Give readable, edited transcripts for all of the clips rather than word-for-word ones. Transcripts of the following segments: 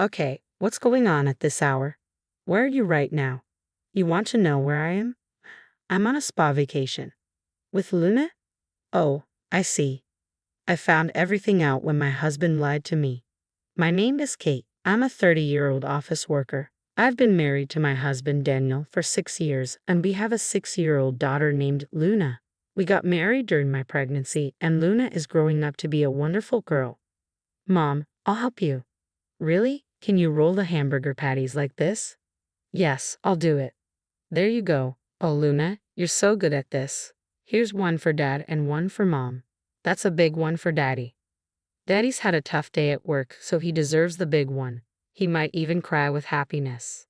Okay, what's going on at this hour? Where are you right now? You want to know where I am? I'm on a spa vacation. With Luna? Oh, I see. I found everything out when my husband lied to me. My name is Kate. I'm a 30-year-old office worker. I've been married to my husband Daniel for 6 years, and we have a 6-year-old daughter named Luna. We got married during my pregnancy, and Luna is growing up to be a wonderful girl. Mom, I'll help you. Really? Can you roll the hamburger patties like this? Yes, I'll do it. There you go. Oh, Luna, you're so good at this. Here's one for Dad and one for Mom. That's a big one for Daddy. Daddy's had a tough day at work, so he deserves the big one. He might even cry with happiness.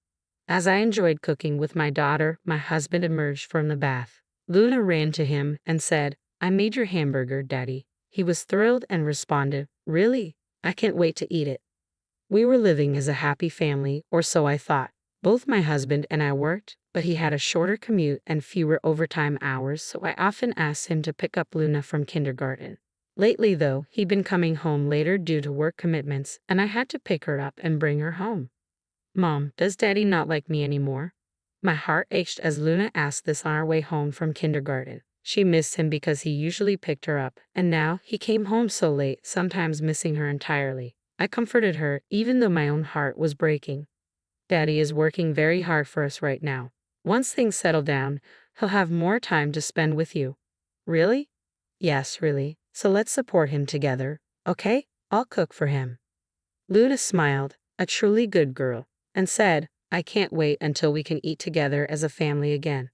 As I enjoyed cooking with my daughter, my husband emerged from the bath. Luna ran to him and said, "I made your hamburger, Daddy." He was thrilled and responded, "Really? I can't wait to eat it." We were living as a happy family, or so I thought. Both my husband and I worked, but he had a shorter commute and fewer overtime hours, so I often asked him to pick up Luna from kindergarten. Lately, though, he'd been coming home later due to work commitments, and I had to pick her up and bring her home. Mom, does Daddy not like me anymore? My heart ached as Luna asked this on our way home from kindergarten. She missed him because he usually picked her up, and now he came home so late, sometimes missing her entirely. I comforted her, even though my own heart was breaking. Daddy is working very hard for us right now. Once things settle down, he'll have more time to spend with you. Really? Yes, really. So let's support him together, okay? I'll cook for him. Luna smiled, a truly good girl, and said, "I can't wait until we can eat together as a family again."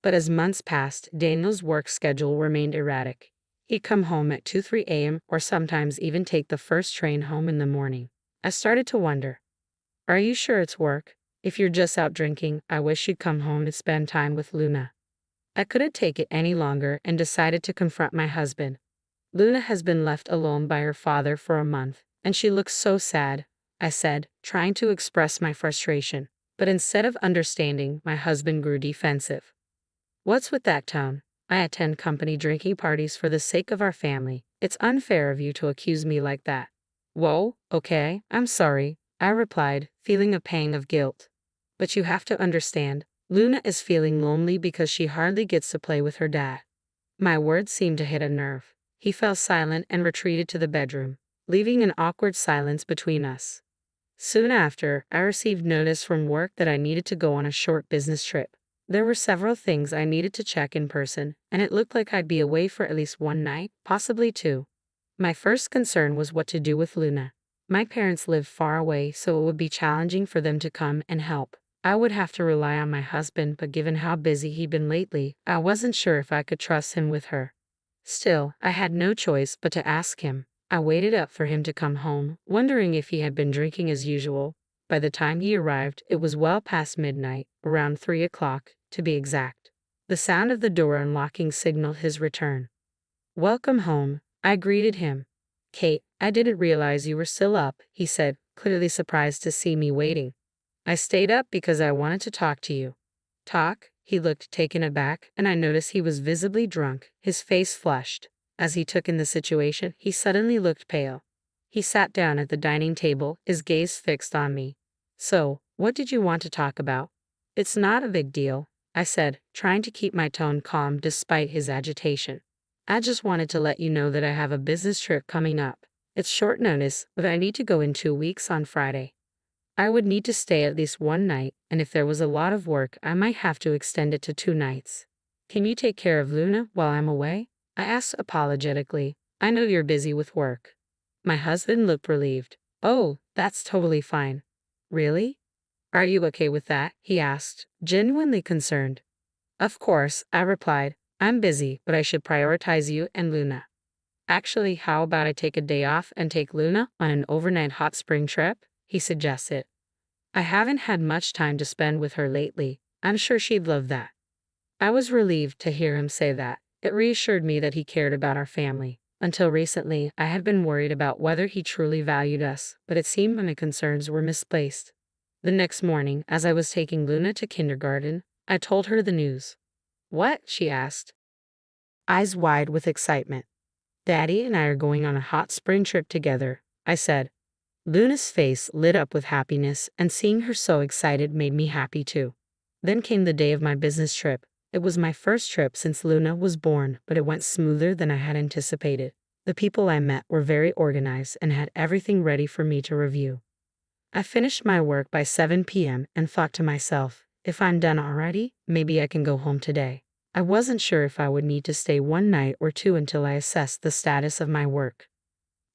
But as months passed, Daniel's work schedule remained erratic. He'd come home at 2-3 a.m. or sometimes even take the first train home in the morning. I started to wonder, are you sure it's work? If you're just out drinking, I wish you'd come home to spend time with Luna. I couldn't take it any longer and decided to confront my husband. Luna has been left alone by her father for a month, and she looks so sad, I said, trying to express my frustration. But instead of understanding, my husband grew defensive. What's with that tone? I attend company drinking parties for the sake of our family. It's unfair of you to accuse me like that. Whoa, okay, I'm sorry, I replied, feeling a pang of guilt. But you have to understand, Luna is feeling lonely because she hardly gets to play with her dad. My words seemed to hit a nerve. He fell silent and retreated to the bedroom, leaving an awkward silence between us. Soon after, I received notice from work that I needed to go on a short business trip. There were several things I needed to check in person, and it looked like I'd be away for at least one night, possibly two. My first concern was what to do with Luna. My parents lived far away, so it would be challenging for them to come and help. I would have to rely on my husband, but given how busy he'd been lately, I wasn't sure if I could trust him with her. Still, I had no choice but to ask him. I waited up for him to come home, wondering if he had been drinking as usual. By the time he arrived, it was well past midnight, around 3 o'clock, to be exact. The sound of the door unlocking signaled his return. "Welcome home," I greeted him. "Kate, I didn't realize you were still up," he said, clearly surprised to see me waiting. "I stayed up because I wanted to talk to you." "Talk?" He looked taken aback, and I noticed he was visibly drunk, his face flushed. As he took in the situation, he suddenly looked pale. He sat down at the dining table, his gaze fixed on me. "So, what did you want to talk about?" "It's not a big deal," I said, trying to keep my tone calm despite his agitation. "I just wanted to let you know that I have a business trip coming up. It's short notice, but I need to go in 2 weeks on Friday. I would need to stay at least one night, and if there was a lot of work, I might have to extend it to 2 nights. Can you take care of Luna while I'm away?" I asked apologetically. "I know you're busy with work." My husband looked relieved. "Oh, that's totally fine." "Really? Are you okay with that?" he asked, genuinely concerned. "Of course," I replied. "I'm busy, but I should prioritize you and Luna." "Actually, how about I take a day off and take Luna on an overnight hot spring trip?" he suggested. "I haven't had much time to spend with her lately. I'm sure she'd love that." I was relieved to hear him say that. It reassured me that he cared about our family. Until recently, I had been worried about whether he truly valued us, but it seemed my concerns were misplaced. The next morning, as I was taking Luna to kindergarten, I told her the news. "What?" she asked, eyes wide with excitement. "Daddy and I are going on a hot spring trip together," I said. Luna's face lit up with happiness, and seeing her so excited made me happy too. Then came the day of my business trip. It was my first trip since Luna was born, but it went smoother than I had anticipated. The people I met were very organized and had everything ready for me to review. I finished my work by 7 p.m. and thought to myself, if I'm done already, maybe I can go home today. I wasn't sure if I would need to stay one night or two until I assessed the status of my work.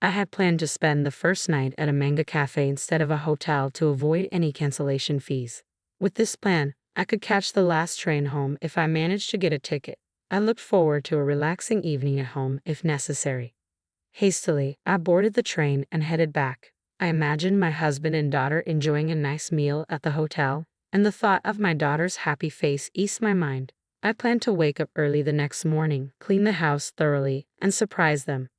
I had planned to spend the first night at a manga cafe instead of a hotel to avoid any cancellation fees. With this plan, I could catch the last train home if I managed to get a ticket. I looked forward to a relaxing evening at home if necessary. Hastily, I boarded the train and headed back. I imagined my husband and daughter enjoying a nice meal at the hotel, and the thought of my daughter's happy face eased my mind. I planned to wake up early the next morning, clean the house thoroughly, and surprise them.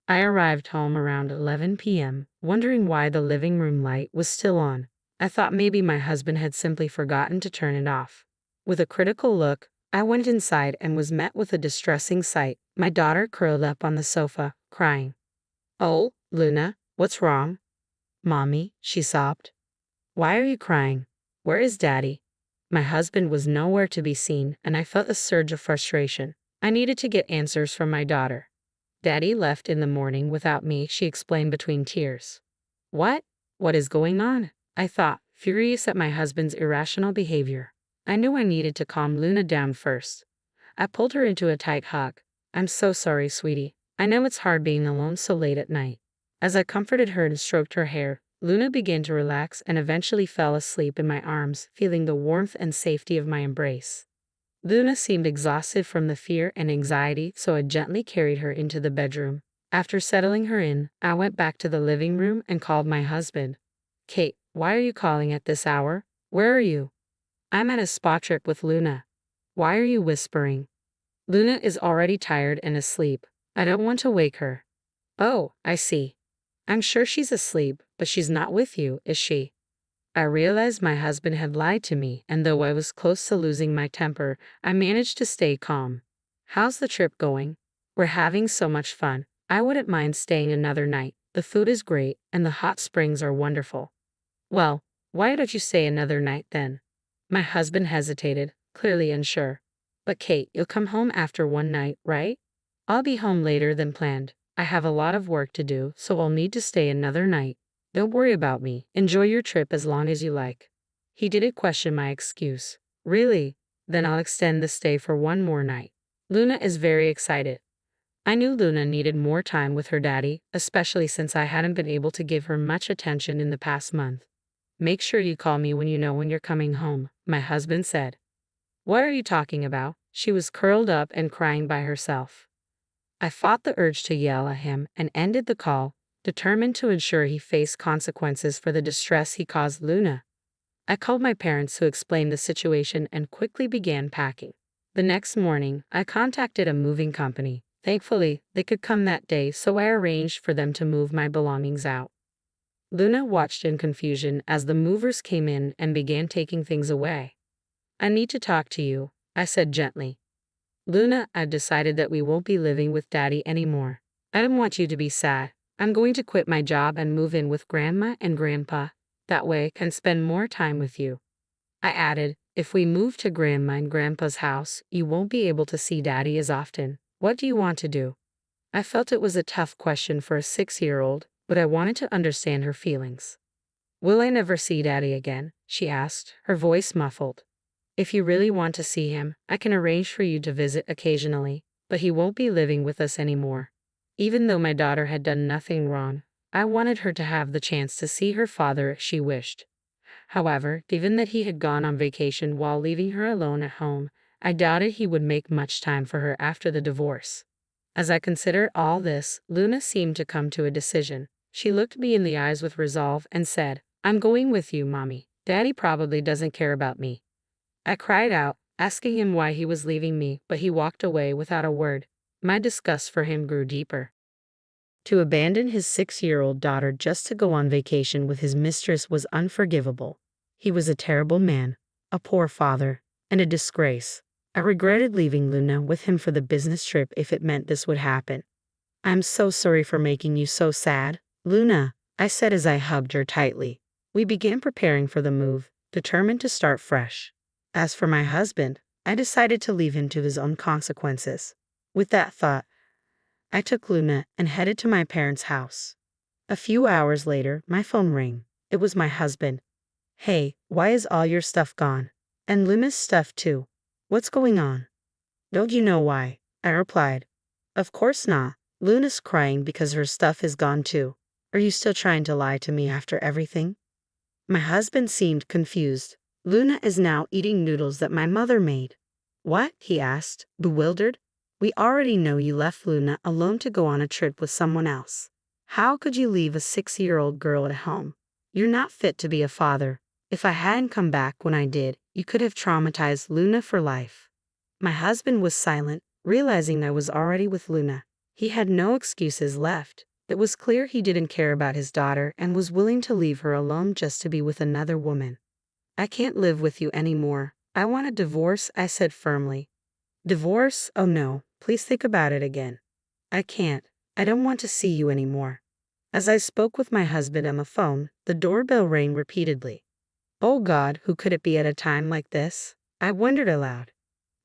I arrived home around 11 p.m., wondering why the living room light was still on. I thought maybe my husband had simply forgotten to turn it off. With a critical look, I went inside and was met with a distressing sight. My daughter curled up on the sofa, crying. "Oh, Luna, what's wrong?" "Mommy," she sobbed. "Why are you crying? Where is Daddy?" My husband was nowhere to be seen, and I felt a surge of frustration. I needed to get answers from my daughter. "Daddy left in the morning without me," she explained between tears. "What? What is going on?" I thought, furious at my husband's irrational behavior. I knew I needed to calm Luna down first. I pulled her into a tight hug. "I'm so sorry, sweetie. I know it's hard being alone so late at night." As I comforted her and stroked her hair, Luna began to relax and eventually fell asleep in my arms, feeling the warmth and safety of my embrace. Luna seemed exhausted from the fear and anxiety, so I gently carried her into the bedroom. After settling her in, I went back to the living room and called my husband. "Kate, why are you calling at this hour? Where are you?" "I'm at a spa trip with Luna." "Why are you whispering?" "Luna is already tired and asleep. I don't want to wake her." "Oh, I see. I'm sure she's asleep, but she's not with you, is she?" I realized my husband had lied to me, and though I was close to losing my temper, I managed to stay calm. "How's the trip going?" "We're having so much fun. I wouldn't mind staying another night. The food is great, and the hot springs are wonderful." "Well, why don't you stay another night then?" My husband hesitated, clearly unsure. "But Kate, you'll come home after one night, right?" "I'll be home later than planned. I have a lot of work to do, so I'll need to stay another night. Don't worry about me. Enjoy your trip as long as you like." He didn't question my excuse. "Really? Then I'll extend the stay for one more night." Luna is very excited. I knew Luna needed more time with her daddy, especially since I hadn't been able to give her much attention in the past month. "Make sure you call me when you know when you're coming home," my husband said. "What are you talking about?" She was curled up and crying by herself. I fought the urge to yell at him and ended the call, determined to ensure he faced consequences for the distress he caused Luna. I called my parents, who explained the situation and quickly began packing. The next morning, I contacted a moving company. Thankfully, they could come that day, so I arranged for them to move my belongings out. Luna watched in confusion as the movers came in and began taking things away. "I need to talk to you," I said gently. "Luna, I've decided that we won't be living with Daddy anymore. I don't want you to be sad. I'm going to quit my job and move in with Grandma and Grandpa. That way I can spend more time with you." I added, "If we move to Grandma and Grandpa's house, you won't be able to see Daddy as often. What do you want to do?" I felt it was a tough question for a 6-year-old, but I wanted to understand her feelings. "Will I never see Daddy again?" she asked, her voice muffled. "If you really want to see him, I can arrange for you to visit occasionally, but he won't be living with us anymore." Even though my daughter had done nothing wrong, I wanted her to have the chance to see her father if she wished. However, given that he had gone on vacation while leaving her alone at home, I doubted he would make much time for her after the divorce. As I considered all this, Luna seemed to come to a decision. She looked me in the eyes with resolve and said, "I'm going with you, Mommy. Daddy probably doesn't care about me." I cried out, asking him why he was leaving me, but he walked away without a word. My disgust for him grew deeper. To abandon his 6-year-old daughter just to go on vacation with his mistress was unforgivable. He was a terrible man, a poor father, and a disgrace. I regretted leaving Luna with him for the business trip if it meant this would happen. "I'm so sorry for making you so sad, Luna," I said as I hugged her tightly. We began preparing for the move, determined to start fresh. As for my husband, I decided to leave him to his own consequences. With that thought, I took Luna and headed to my parents' house. A few hours later, my phone rang. It was my husband. Hey, why is all your stuff gone? And Luna's stuff too. What's going on? Don't you know why? I replied. Of course not. Luna's crying because her stuff is gone too. Are you still trying to lie to me after everything? My husband seemed confused. Luna is now eating noodles that my mother made. What? He asked, bewildered. We already know you left Luna alone to go on a trip with someone else. How could you leave a 6-year-old girl at home? You're not fit to be a father. If I hadn't come back when I did, you could have traumatized Luna for life. My husband was silent, realizing I was already with Luna. He had no excuses left. It was clear he didn't care about his daughter and was willing to leave her alone just to be with another woman. I can't live with you anymore. I want a divorce, I said firmly. Divorce? Oh no, please think about it again. I can't. I don't want to see you anymore. As I spoke with my husband on the phone, the doorbell rang repeatedly. Oh God, who could it be at a time like this? I wondered aloud.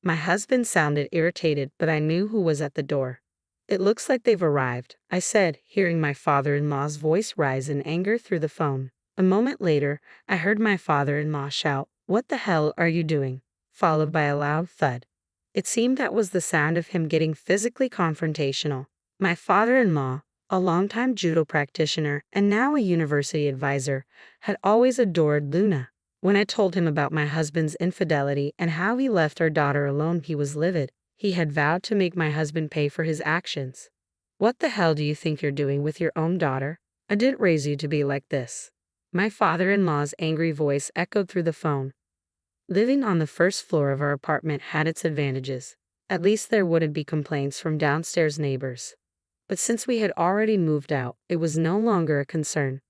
My husband sounded irritated, but I knew who was at the door. It looks like they've arrived, I said, hearing my father-in-law's voice rise in anger through the phone. A moment later, I heard my father-in-law shout, "What the hell are you doing?" followed by a loud thud. It seemed that was the sound of him getting physically confrontational. My father-in-law, a longtime judo practitioner and now a university advisor, had always adored Luna. When I told him about my husband's infidelity and how he left our daughter alone, he was livid. He had vowed to make my husband pay for his actions. What the hell do you think you're doing with your own daughter? I didn't raise you to be like this. My father-in-law's angry voice echoed through the phone. Living on the first floor of our apartment had its advantages. At least there wouldn't be complaints from downstairs neighbors. But since we had already moved out, it was no longer a concern.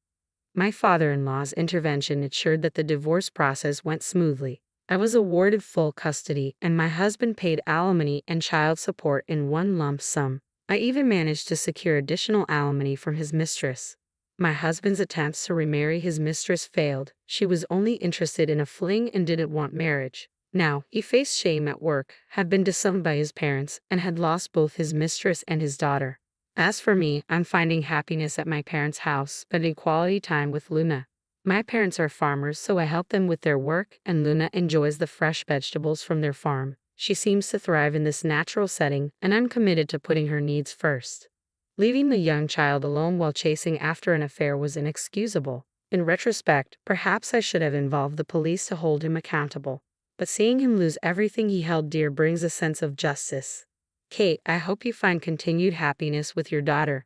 My father-in-law's intervention ensured that the divorce process went smoothly. I was awarded full custody, and my husband paid alimony and child support in one lump sum. I even managed to secure additional alimony from his mistress. My husband's attempts to remarry his mistress failed. She was only interested in a fling and didn't want marriage. Now, he faced shame at work, had been disowned by his parents, and had lost both his mistress and his daughter. As for me, I'm finding happiness at my parents' house, spending quality time with Luna. My parents are farmers, so I help them with their work, and Luna enjoys the fresh vegetables from their farm. She seems to thrive in this natural setting, and I'm committed to putting her needs first. Leaving the young child alone while chasing after an affair was inexcusable. In retrospect, perhaps I should have involved the police to hold him accountable. But seeing him lose everything he held dear brings a sense of justice. Kate, I hope you find continued happiness with your daughter.